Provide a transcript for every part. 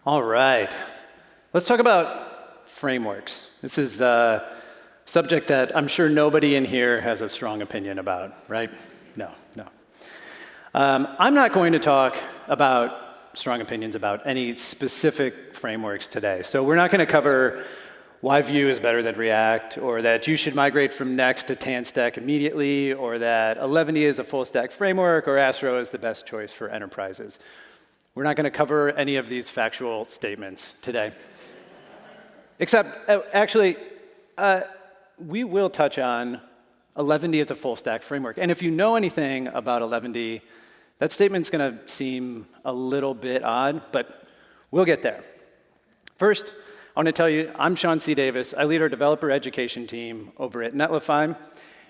All right. Let's talk about frameworks. This is a subject that I'm sure nobody in here has a strong opinion about, right? No. I'm not going to talk about strong opinions about any specific frameworks today. So we're not going to cover why Vue is better than React, or that you should migrate from Next to TanStack immediately, or that 11D is a full stack framework, or Astro is the best choice for enterprises. We're not going to cover any of these factual statements today. Except, actually, we will touch on 11D as a full stack framework. And if you know anything about 11D, that statement's going to seem a little bit odd, but we'll get there. First, I want to tell you, I'm Sean C. Davis. I lead our developer education team over at Netlify.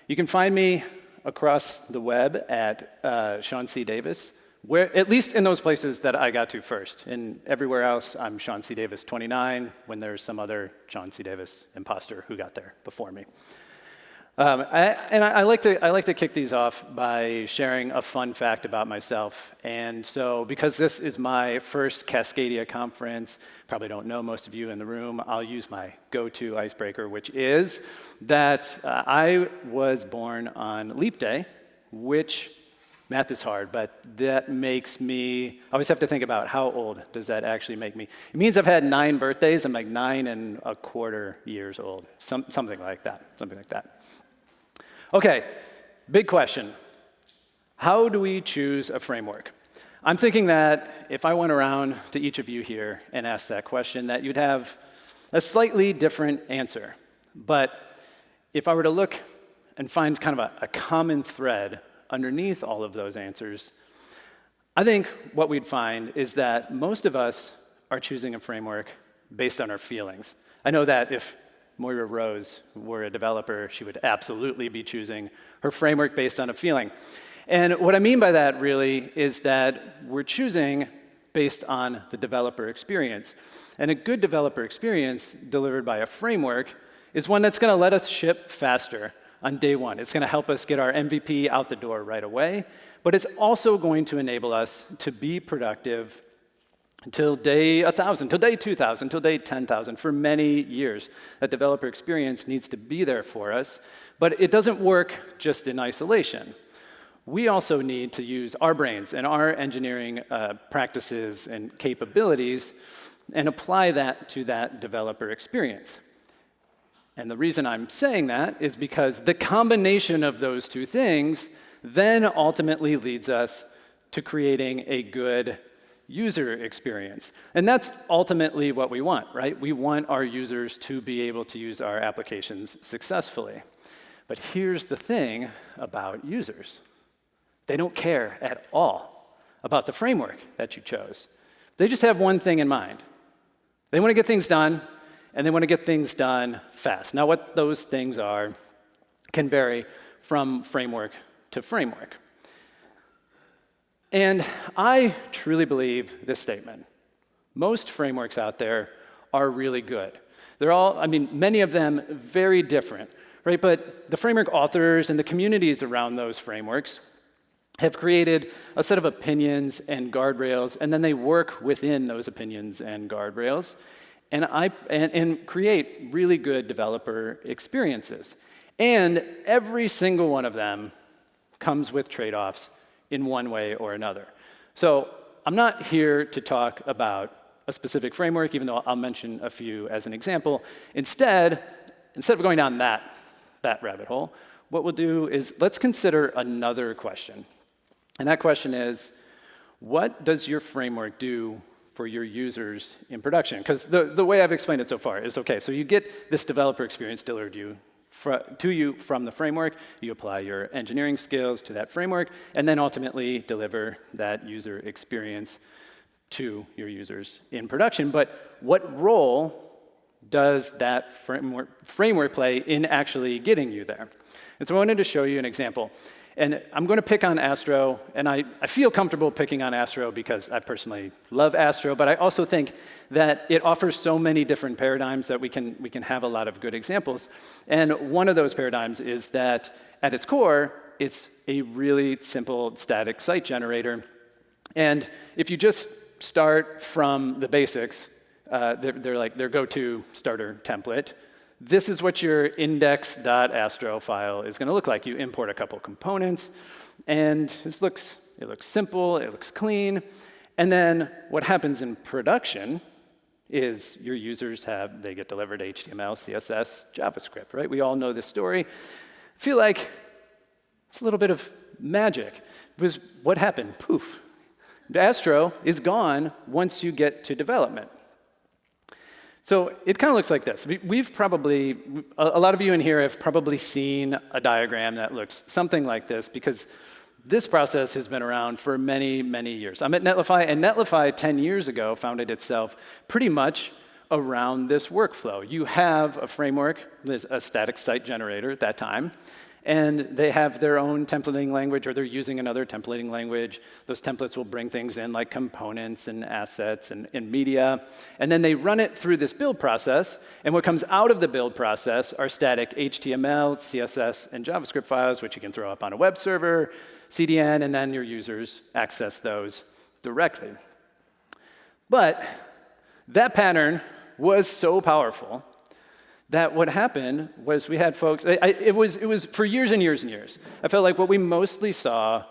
You can find me across the web at Sean C. Davis, where, at least in those places that I got to first. And everywhere else, I'm Sean C. Davis 29, when there's some other Sean C. Davis imposter who got there before me. I like to kick these off by sharing a fun fact about myself. And so, because this is my first Cascadia conference, probably don't know most of you in the room, I'll use my go-to icebreaker, which is that I was born on Leap Day, which, math is hard, but that makes me, I always have to think about how old does that actually make me. It means I've had 9 birthdays. I'm like 9 1/4 years old, something like that. Okay, big question. How do we choose a framework? I'm thinking that if I went around to each of you here and asked that question, that you'd have a slightly different answer. But if I were to look and find kind of a common thread underneath all of those answers, I think what we'd find is that most of us are choosing a framework based on our feelings. I know that if Moira Rose were a developer, she would absolutely be choosing her framework based on a feeling. And what I mean by that really is that we're choosing based on the developer experience. And a good developer experience delivered by a framework is one that's going to let us ship faster on day one. It's going to help us get our MVP out the door right away, but it's also going to enable us to be productive until day 1,000, till day 2,000, till day 10,000, for many years. That developer experience needs to be there for us, but it doesn't work just in isolation. We also need to use our brains and our engineering practices and capabilities and apply that to that developer experience. And the reason I'm saying that is because the combination of those two things then ultimately leads us to creating a good user experience. And that's ultimately what we want, right? We want our users to be able to use our applications successfully. But here's the thing about users. They don't care at all about the framework that you chose. They just have one thing in mind. They want to get things done, and they want to get things done fast. Now, what those things are can vary from framework to framework. And I truly believe this statement. Most frameworks out there are really good. They're all, many of them very different, right? But the framework authors and the communities around those frameworks have created a set of opinions and guardrails, and then they work within those opinions and guardrails and create really good developer experiences. And every single one of them comes with trade-offs in one way or another. So I'm not here to talk about a specific framework, even though I'll mention a few as an example. Instead of going down that rabbit hole, what we'll do is let's consider another question. And that question is, what does your framework do for your users in production? Because the way I've explained it so far is, okay, so you get this developer experience delivered to you from the framework, you apply your engineering skills to that framework, and then ultimately deliver that user experience to your users in production. But what role does that framework play in actually getting you there? And so I wanted to show you an example. And I'm going to pick on Astro, and I feel comfortable picking on Astro because I personally love Astro, but I also think that it offers so many different paradigms that we can have a lot of good examples. And one of those paradigms is that at its core, it's a really simple static site generator. And if you just start from the basics. They're like their go-to starter template. This is what your index.astro file is going to look like. You import a couple components, and it looks simple, it looks clean. And then what happens in production is your users they get delivered HTML, CSS, JavaScript, right? We all know this story. I feel like it's a little bit of magic. Because what happened? Poof. Astro is gone once you get to development. So it kind of looks like this. We've probably, a lot of you in here have probably seen a diagram that looks something like this, because this process has been around for many, many years. I'm at Netlify, and Netlify 10 years ago founded itself pretty much around this workflow. You have a framework, there's a static site generator at that time, and they have their own templating language, or they're using another templating language. Those templates will bring things in like components and assets and media. And then they run it through this build process. And what comes out of the build process are static HTML, CSS, and JavaScript files, which you can throw up on a web server, CDN, and then your users access those directly. But that pattern was so powerful that what happened was we had folks, it was for years and years and years. I felt like what we mostly saw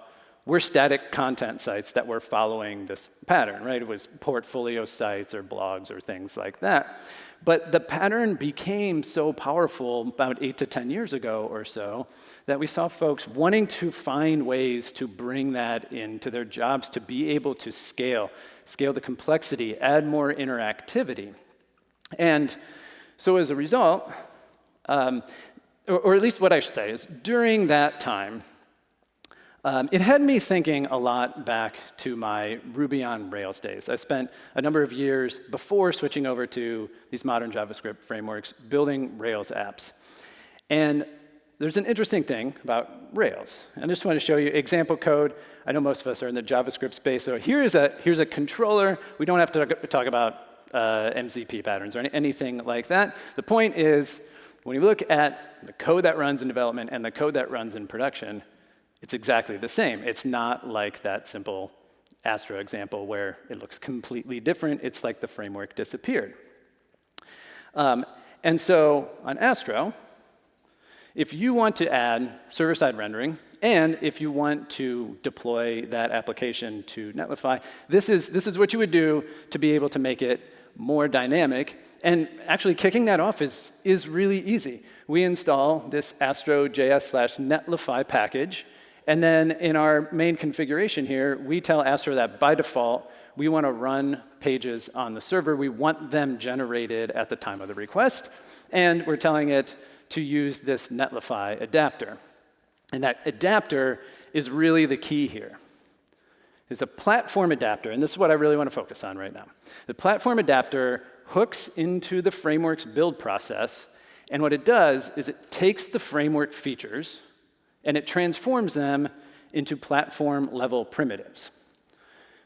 were static content sites that were following this pattern, right? It was portfolio sites or blogs or things like that. But the pattern became so powerful about 8 to 10 years ago or so that we saw folks wanting to find ways to bring that into their jobs, to be able to scale the complexity, add more interactivity. And so as a result, or at least what I should say is, during that time, it had me thinking a lot back to my Ruby on Rails days. I spent a number of years before switching over to these modern JavaScript frameworks building Rails apps. And there's an interesting thing about Rails. I just want to show you example code. I know most of us are in the JavaScript space, so here's a controller. We don't have to talk about MZP patterns or anything like that. The point is, when you look at the code that runs in development and the code that runs in production, it's exactly the same. It's not like that simple Astro example where it looks completely different. It's like the framework disappeared. And so on Astro, if you want to add server-side rendering, and if you want to deploy that application to Netlify, this is what you would do to be able to make it more dynamic. And actually kicking that off is really easy. We install this Astro.js/Netlify package, and then in our main configuration here, we tell Astro that by default, we want to run pages on the server. We want them generated at the time of the request, and we're telling it to use this Netlify adapter. And that adapter is really the key here. It's a platform adapter, and this is what I really want to focus on right now. The platform adapter hooks into the framework's build process, and what it does is it takes the framework features and it transforms them into platform-level primitives.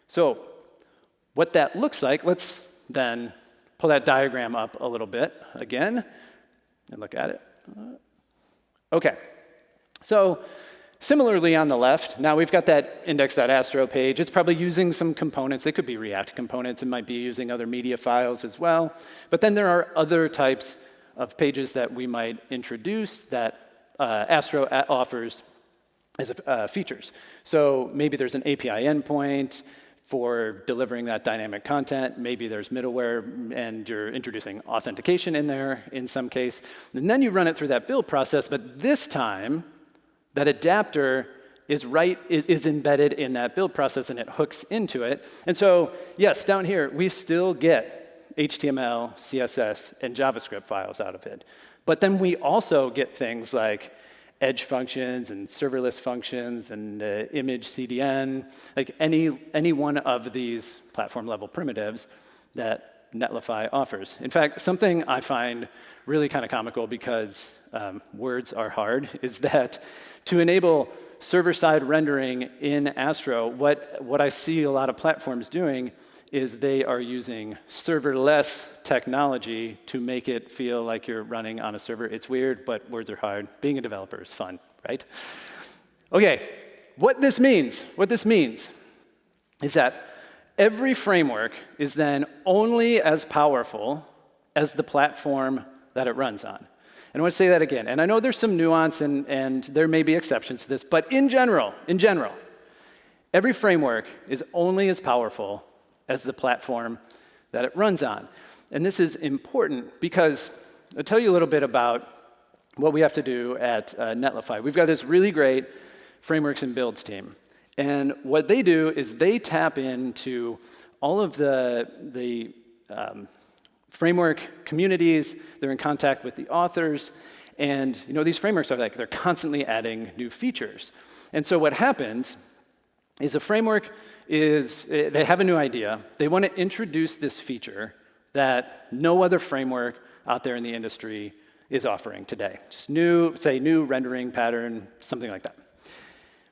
So what that looks like, let's then pull that diagram up a little bit again and look at it. OK. So similarly on the left, now we've got that index.astro page. It's probably using some components. They could be React components. It might be using other media files as well. But then there are other types of pages that we might introduce that Astro offers as features. So maybe there's an API endpoint for delivering that dynamic content. Maybe there's middleware, and you're introducing authentication in there in some case. And then you run it through that build process. But this time, that adapter is embedded in that build process, and it hooks into it. And so, yes, down here, we still get HTML, CSS, and JavaScript files out of it. But then we also get things like edge functions and serverless functions and image CDN, like any one of these platform-level primitives that Netlify offers. In fact, something I find really kind of comical, because words are hard, is that to enable server-side rendering in Astro, what I see a lot of platforms doing is they are using serverless technology to make it feel like you're running on a server. It's weird, but words are hard. Being a developer is fun, right? OK, what this means is that every framework is then only as powerful as the platform that it runs on. And I want to say that again. And I know there's some nuance and there may be exceptions to this, but in general, every framework is only as powerful as the platform that it runs on. And this is important because I'll tell you a little bit about what we have to do at Netlify. We've got this really great frameworks and builds team. And what they do is they tap into all of the framework communities. They're in contact with the authors. And these frameworks are they're constantly adding new features. And so what happens is a framework they have a new idea. They want to introduce this feature that no other framework out there in the industry is offering today. Just new rendering pattern, something like that.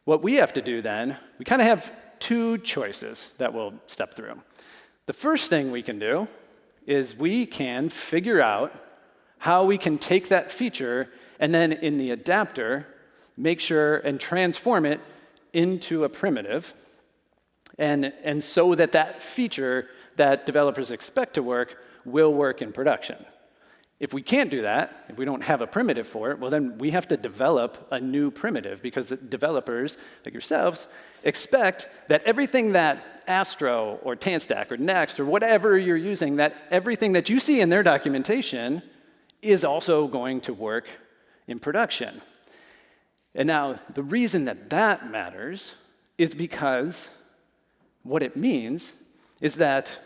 What we have to do then, we kind of have two choices that we'll step through. The first thing we can do is we can figure out how we can take that feature and then in the adapter, make sure and transform it into a primitive, and so that feature that developers expect to work will work in production. If we can't do that, if we don't have a primitive for it, well then we have to develop a new primitive because the developers, like yourselves, expect that everything that Astro or Tanstack or Next or whatever you're using, that everything that you see in their documentation is also going to work in production. And now the reason that matters is because what it means is that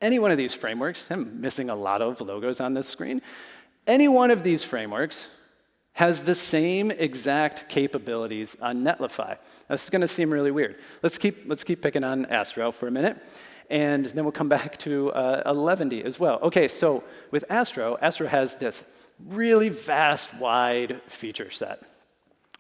any one of these frameworks, I'm missing a lot of logos on this screen, any one of these frameworks has the same exact capabilities on Netlify. This is going to seem really weird. Let's keep picking on Astro for a minute, and then we'll come back to 11D as well. Okay, so with Astro has this really vast, wide feature set,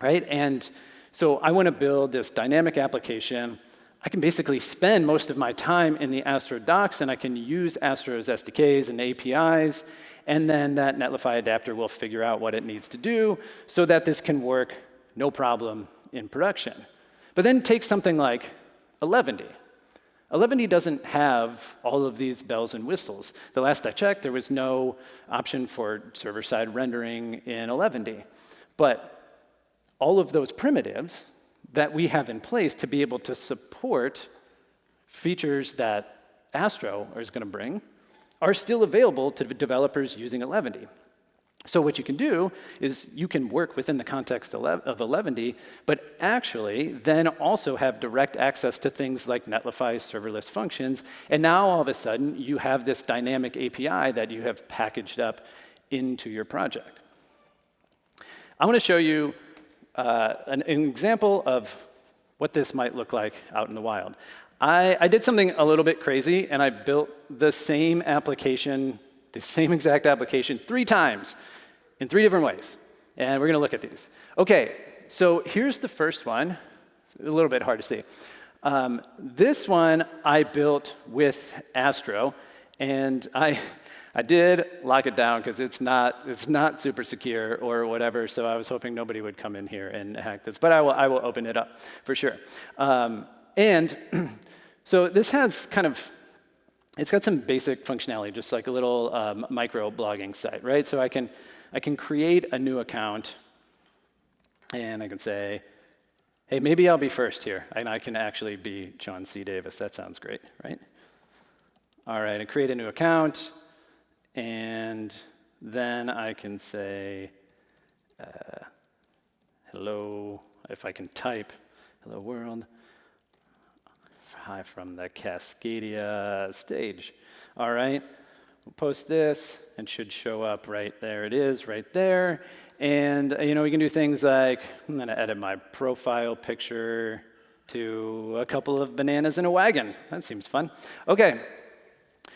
right? And so I want to build this dynamic application. I can basically spend most of my time in the Astro docs, and I can use Astro's SDKs and APIs, and then that Netlify adapter will figure out what it needs to do so that this can work no problem in production. But then take something like 11D. 11D doesn't have all of these bells and whistles. The last I checked, there was no option for server-side rendering in 11D. But all of those primitives that we have in place to be able to support features that Astro is going to bring are still available to developers using 11D. So what you can do is you can work within the context of 11D, but actually then also have direct access to things like Netlify serverless functions. And now all of a sudden you have this dynamic API that you have packaged up into your project. I want to show you an example of what this might look like out in the wild. I did something a little bit crazy, and I built the same application, the same exact application 3 times in 3 different ways. And we're going to look at these. OK, so here's the first one. It's a little bit hard to see. This one I built with Astro, and I did lock it down because it's not super secure or whatever, so I was hoping nobody would come in here and hack this. But I will open it up for sure. And so this has it's got some basic functionality, just like a little microblogging site, right? So I can create a new account, and I can say, hey, maybe I'll be first here, and I can actually be John C. Davis. That sounds great, right? All right, I create a new account. And then I can say, hello, if I can type, hello world, hi from the Cascadia stage. All right, we'll post this and should show up right there. It is right there. And we can do things like, I'm going to edit my profile picture to a couple of bananas in a wagon. That seems fun. OK.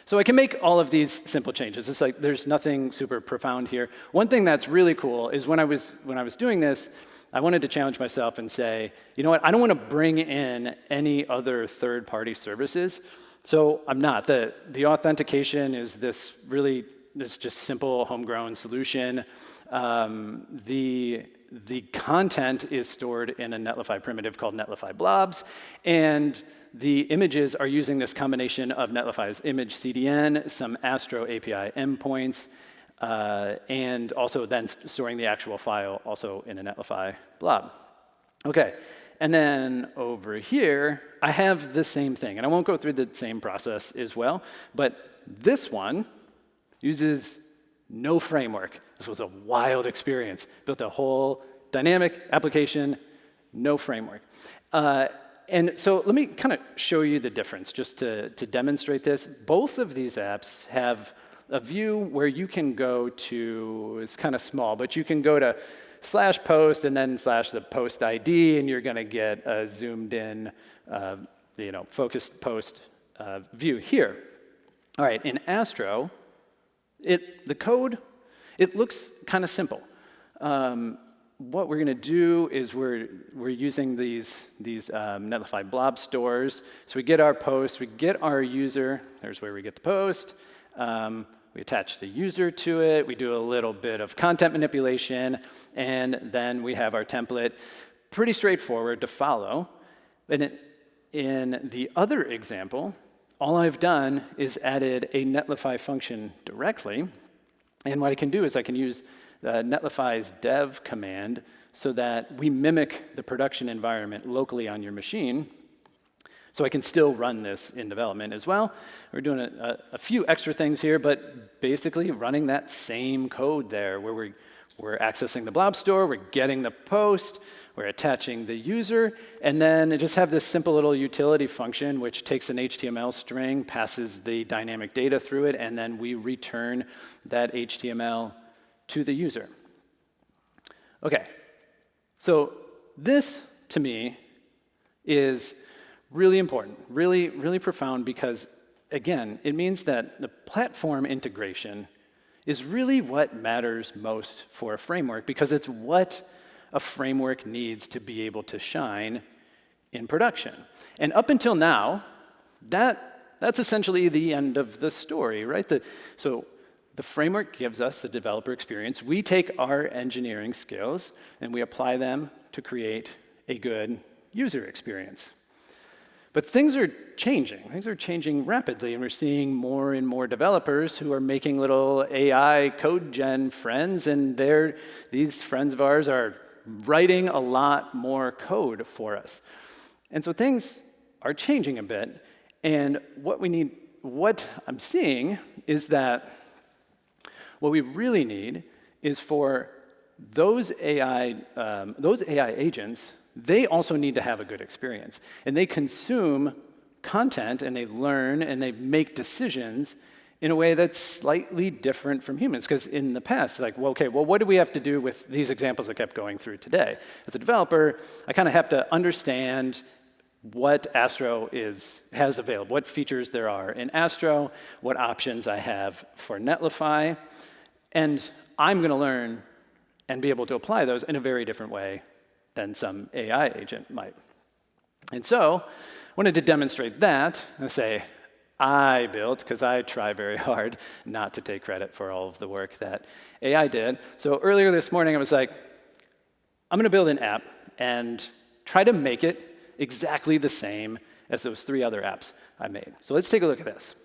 So I can make all of these simple changes. It's like there's nothing super profound here. One thing that's really cool is when I was doing this, I wanted to challenge myself and say, you know what, I don't want to bring in any other third-party services. So I'm not. The authentication is this just simple homegrown solution. The the content is stored in a Netlify primitive called Netlify Blobs, and the images are using this combination of Netlify's image CDN, some Astro API endpoints, and also then storing the actual file also in a Netlify blob. Okay, and then over here, I have the same thing. And I won't go through the same process as well, but this one uses no framework. This was a wild experience. Built a whole dynamic application, no framework. And so let me kind of show you the difference just to demonstrate this. Both of these apps have a view where you can go to, it's kind of small, but you can go to /post and then /the post ID, and you're going to get a zoomed in, focused post view here. All right, in Astro, the code, it looks kind of simple. What we're going to do is we're using these Netlify blob stores. So we get our post, we get our user. There's where we get the post. We attach the user to it. We do a little bit of content manipulation, and then we have our template. Pretty straightforward to follow. And in the other example, all I've done is added a Netlify function directly. And what I can do is I can use Netlify's dev command so that we mimic the production environment locally on your machine. So I can still run this in development as well. We're doing a few extra things here, but basically running that same code there where we're accessing the blob store, we're getting the post, we're attaching the user, and then just have this simple little utility function which takes an HTML string, passes the dynamic data through it, and then we return that HTML to the user. Okay, so this, to me, is really important, really, really profound, because, again, it means that the platform integration is really what matters most for a framework, because it's what a framework needs to be able to shine in production. And up until now, that's essentially the end of the story, right? So the framework gives us the developer experience. We take our engineering skills and we apply them to create a good user experience. But things are changing. Things are changing rapidly, and we're seeing more and more developers who are making little AI code gen friends, and these friends of ours are writing a lot more code for us. And so things are changing a bit, and what I'm seeing is that what we really need is for those AI agents. They also need to have a good experience. And they consume content, and they learn, and they make decisions in a way that's slightly different from humans. Because in the past, like, well, what do we have to do with these examples I kept going through today? As a developer, I kind of have to understand what Astro has available, what features there are in Astro, what options I have for Netlify. And I'm going to learn and be able to apply those in a very different way than some AI agent might. And so I wanted to demonstrate that and say, I built, because I try very hard not to take credit for all of the work that AI did. So earlier this morning, I was like, I'm going to build an app and try to make it exactly the same as those 3 other apps I made. So let's take a look at this.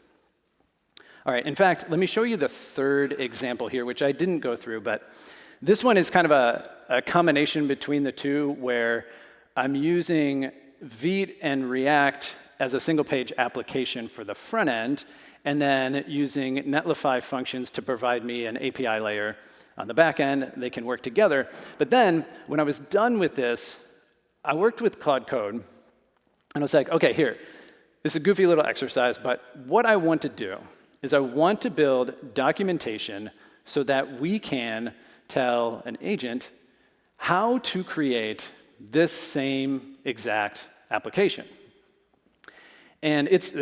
All right, in fact, let me show you the third example here, which I didn't go through, but this one is kind of a combination between the two, where I'm using Vite and React as a single-page application for the front end, and then using Netlify functions to provide me an API layer on the back end. They can work together. But then, when I was done with this, I worked with Claude Code, and I was like, OK, here, this is a goofy little exercise, but what I want to do is I want to build documentation so that we can tell an agent how to create this same exact application. And this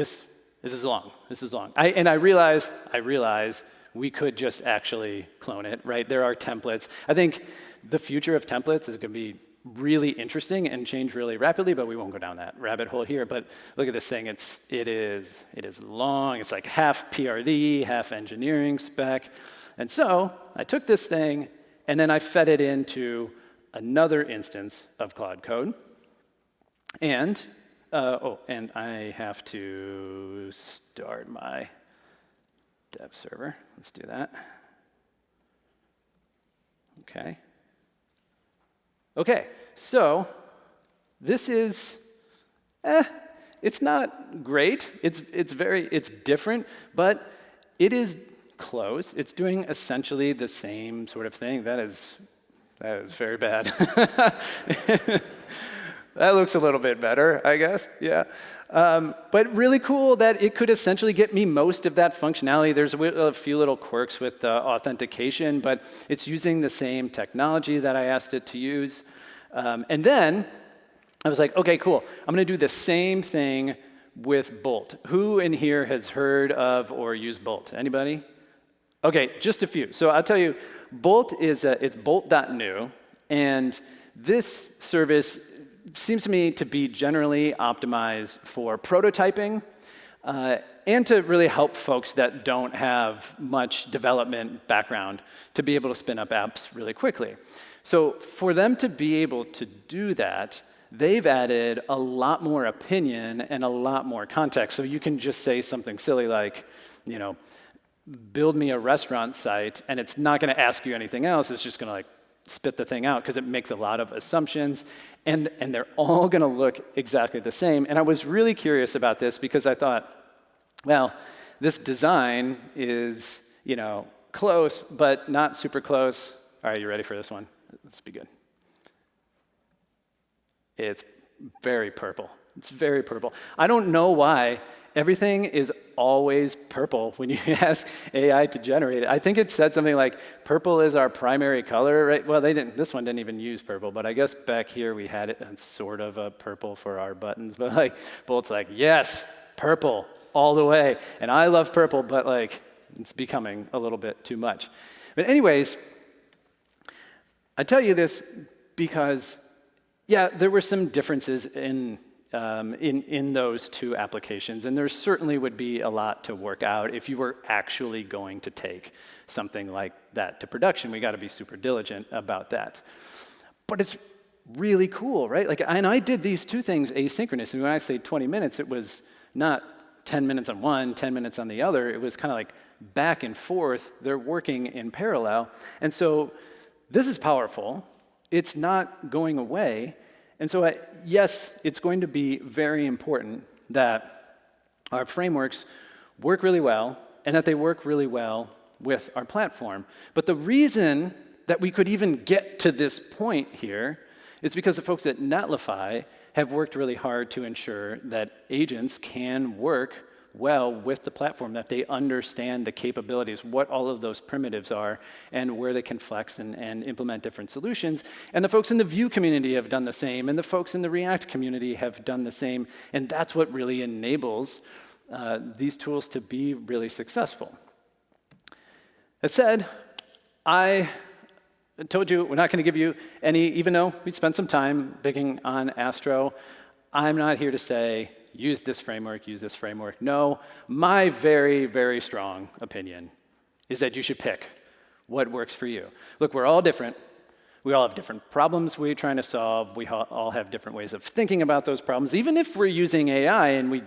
is long. This is long. I realize we could just actually clone it, right? There are templates. I think the future of templates is going to be really interesting and change really rapidly, but we won't go down that rabbit hole here. But look at this thing. It is long. It's like half PRD, half engineering spec. And so I took this thing, and then I fed it into another instance of Cloud Code. And, and I have to start my dev server. Let's do that. Okay, so this is, it's not great. It's different, but it is close. It's doing essentially the same sort of thing. That is very bad. That looks a little bit better, I guess. Yeah. But really cool that it could essentially get me most of that functionality. There's a few little quirks with authentication, but it's using the same technology that I asked it to use. And then I was like, OK, cool. I'm going to do the same thing with Bolt. Who in here has heard of or used Bolt? Anybody? OK, just a few. So I'll tell you, Bolt is it's bolt.new, and this service seems to me to be generally optimized for prototyping and to really help folks that don't have much development background to be able to spin up apps really quickly. So for them to be able to do that, they've added a lot more opinion and a lot more context. So you can just say something silly like, build me a restaurant site, and it's not going to ask you anything else. It's just going to spit the thing out because it makes a lot of assumptions, and they're all going to look exactly the same. And I was really curious about this because I thought, well, this design is, close, but not super close. All right, you ready for this one? Let's be good. It's very purple. It's very purple. I don't know why everything is always purple when you ask AI to generate it. I think it said something like, purple is our primary color, right? Well, this one didn't even use purple, but I guess back here we had it sort of a purple for our buttons. But Bolt's like, yes, purple all the way. And I love purple, but it's becoming a little bit too much. But anyways, I tell you this because, yeah, there were some differences in those two applications, and there certainly would be a lot to work out if you were actually going to take something like that to production. We got to be super diligent about that. But it's really cool, right? And I did these two things asynchronous, and when I say 20 minutes, it was not 10 minutes on one, 10 minutes on the other. It was kind of back and forth. They're working in parallel. And so this is powerful. It's not going away. And so, yes, it's going to be very important that our frameworks work really well and that they work really well with our platform. But the reason that we could even get to this point here is because the folks at Netlify have worked really hard to ensure that agents can work well with the platform, that they understand the capabilities, what all of those primitives are, and where they can flex and implement different solutions. And the folks in the Vue community have done the same, and the folks in the React community have done the same. And that's what really enables these tools to be really successful. That said, I told you we're not going to give you any, even though we spent some time picking on Astro, I'm not here to say, use this framework, use this framework. No, my very, very strong opinion is that you should pick what works for you. Look, we're all different. We all have different problems we're trying to solve. We all have different ways of thinking about those problems. Even if we're using AI and we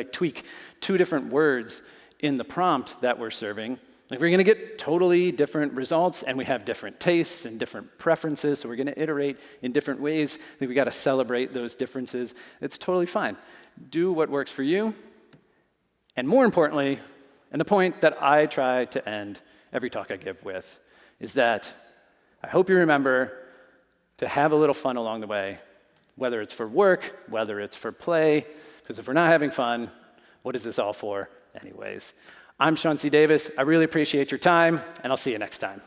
tweak two different words in the prompt that we're serving, we're going to get totally different results, and we have different tastes and different preferences, so we're going to iterate in different ways. I think we got to celebrate those differences. It's totally fine. Do what works for you, and more importantly, and the point that I try to end every talk I give with, is that I hope you remember to have a little fun along the way, whether it's for work, whether it's for play, because if we're not having fun, what is this all for anyways? I'm Sean C. Davis. I really appreciate your time, and I'll see you next time.